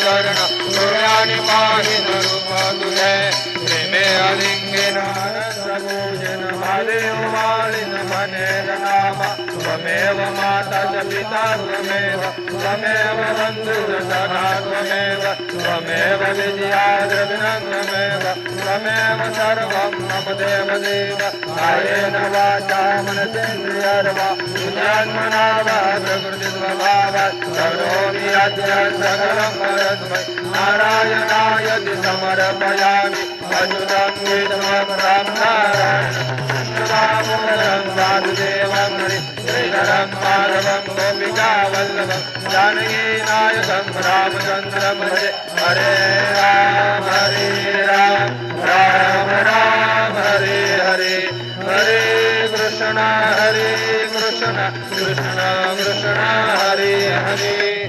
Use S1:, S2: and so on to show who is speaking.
S1: चरण सूर्यानि पाहि रूप तुझे प्रेमे अलिंगन पूजन महादेव मालिन मने नाम त्वमेव माता च पिता त्वमेव त्वमेव बन्धुः सखा त्वमेव त्वमेव विद्या द्रविणं त्वमेव त्वमेव सर्वं मम देवदेव कायेन वाचा मनसेन्द्रियर्वा बुद्ध्यात्मना वा प्रकृतिस्वभावात् करोमि यद्य सकलं परस्मै नारायणाय समर्पयामि अच्युतं केशवं रामनारायणं वासुदेवं श्रीधरं माधवं गोपिकावल्लभं जानकीनायकं रामचन्द्रं भजे हरे राम राम राम हरे हरे हरे कृष्ण कृष्ण कृष्ण हरे हरे